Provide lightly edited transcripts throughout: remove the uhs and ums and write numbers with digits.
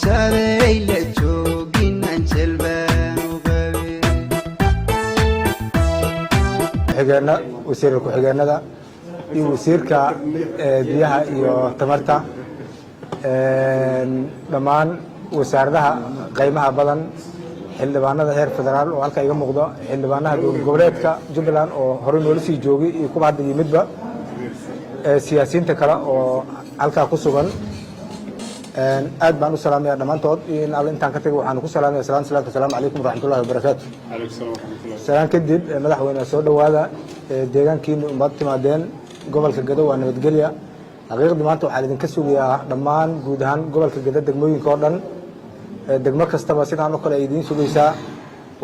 شاري لجوجين أنشلبان وبابي حجانا وسير كحجانا وسير كبيها يعتمرتا دمان وساردها قيمها بدن xildhibaanada heer federaal oo halka iga muuqdo xildhibaanaha goboleedka Jubbaland oo hore loo sii joogay iyo kuwa hadda yimidba siyaasiyiinta kale oo halka ku sugan aad baan u salaamayaa dhamaantood in alla intaan ka tagay waxaan ku salaamayaa salaamu calaykum waraxmatullaahi wabarakaatuh salaan kadib madaxweyne soo dhawaada deegaankiina umad timaadeen gobolka Gado waa nabadgelyo xaqiiqdii maanta waxaan idin ka sugayaa dhammaan guud ahaan gobolka Gado degmooyinka oo dhan degmo kastaba sidaan oo kale ay idin sugaysaa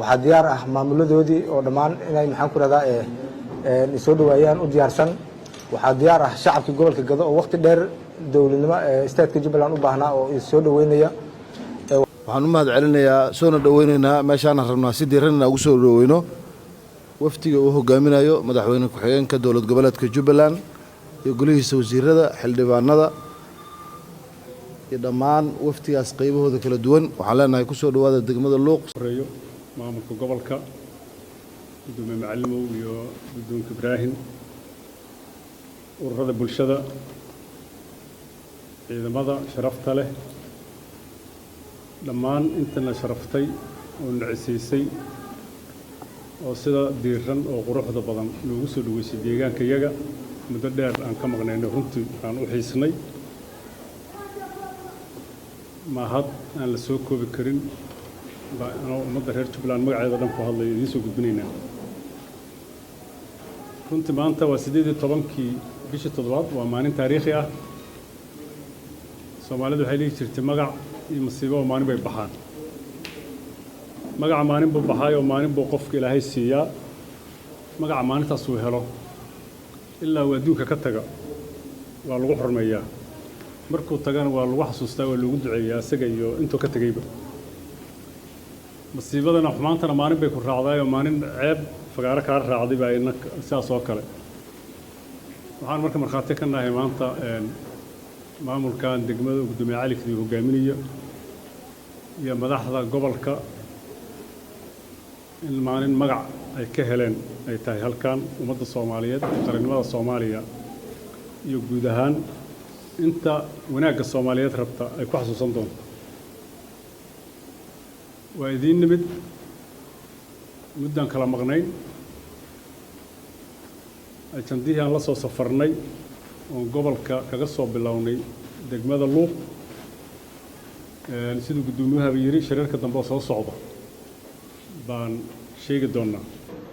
waxa diyaar ah maamuladoodii oo dhammaan inay maxaan ku radaa soo dhawaayaan u diyaarsan waxa diyaar ah shacabka gobolka Gado oo waqti dheer dawladnimo istaadka Jubbaland u baahnaa oo soo dhaweynaya waxaan u mahad celinayaa soo dhaweynaynaa meeshaan rabnaa si diiran ugu soo dhaweyno waftiga uu hogaaminayo madaxweyne ku-xigeenka dowlad goboleedka Jubbaland iyo golihiisa wasiirada xildhibaanada dhammaan waftigaas qaybahooda kala duwan waxaan leenahay ku soo dhawaada degmada Luuq horeeyo maamulka gobolka gudoomiye macallimow iyo guddoonka Ibraahim ururada bulshada ciidamada sharafta leh dhammaan intana sharaftay oo nacisaysay oo sida diiran oo quruxda badan loogu soo dhaweysay deegaanka iyaga muddo dheer aan ka maqnayno runtii aan u xiisnay ما هاد أنا لسوق بكرين أنا مقدر هرتش بلان مقعد هذا دم فهذا يسوق بنينا كنت ما أنت وسيدي طبعا كي بيش التضاد ومانين تاريخي سومالي ده هيلي شرت مقع المصيبة ومانين بيبحان مقع مانين ببحاي ومانين بوقف إلى هاي السياء مقع مانين تصويه له إلا ودوك كتجا والغحر مياه markuu tagan waa lagu xasuustaa oo lagu duceeyaa asaga iyo intuu ka tagayba masiibadana xumaantana maalin bay ku raacday oo maalin ceeb fagaaro ka raacday baa in sidaas oo kale waxaan marka marxaati ka nahay maanta maamulkan degmada gudoomiye Cali Kidi hogaaminayo iyo madaxda gobolka in maalin magac ay ka heleen ay tahay halkan ummadda Soomaaliyeed qaranimada Soomaaliya iyo guud ahaan inta wanaagga Soomaaliyeed rabta ay ku xasuusan doonto waa idin nimid muddan kala maqnayn ay jandihii aan la soo safarnay oo gobolka kaga soo bilownay degmada Luuq sidoo gudoomiyuhu yiri shirarka dambe soo socda baan sheegi doonaa